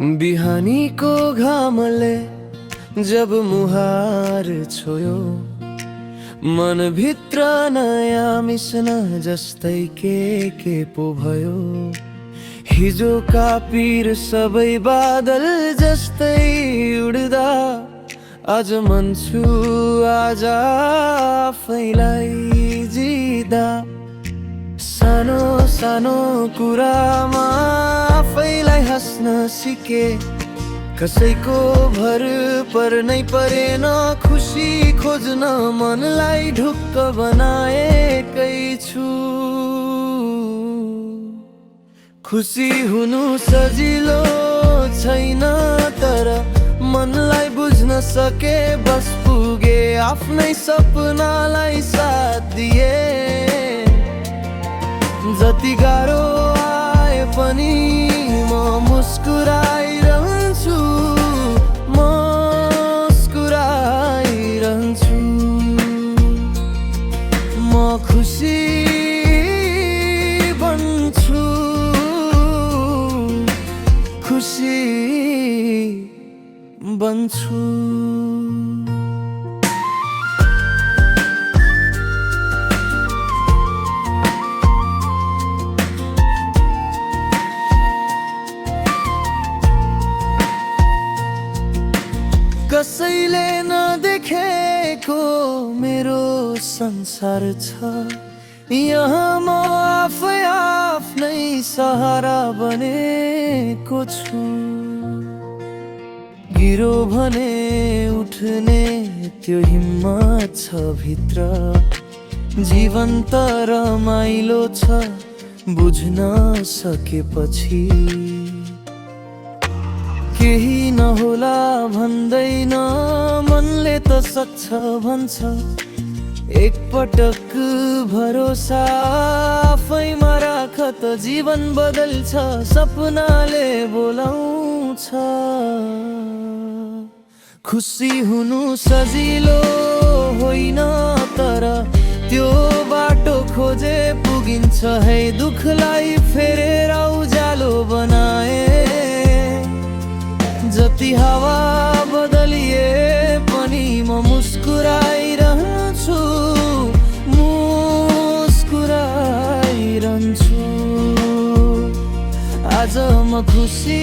बिहानी को घामले जब मुहार छोयो, मन भित्र नयाँ मिस्न जस्तै के पो भयो। हिजोका पीर सबै बादल जस्तै उड्दा, आज मन छु आज आफैलाई जिदा। सानो सानो कुरामा आफैलाई हाँस्न सिके, कसैको भर पर्नै परेन, खुसी खोज्न मनलाई ढुक्क बनाएकै छु। खुसी हुनु सजिलो छैन, तर मनलाई बुझ्न सके बस पुगे। आफ्नै सपनालाई साथ दिए, जति गाह्रो आए पनि म मुस्कुराइरहन्छु, मुस्कुराइरहन्छु। म खुसी बन्छु, खुसी बन्छु। कसैले नदेखेको मेरो संसार छ, यहाँ म आफै आफ्नै सहारा बनेको छु। गिरो भने उठ्ने त्यो हिम्मत छ भित्र, जीवन त रमाइलो छ बुझ्न सकेपछि। केही नहोला भन्दैन मनले त सक्छ भन्छ, एकपटक भरोसा आफैमा राख त जीवन बदल्छ, सपनाले बोलाउँछ। खुसी हुनु सजिलो होइन, तर त्यो बाटो खोजे पुगिन्छ है। दुखलाई फेरेर उज्यालो बनाए, जति हावा बदलिए पनि म मुस्कुराइरहन्छु, मुस्कुराइरहन्छु। आज म खुसी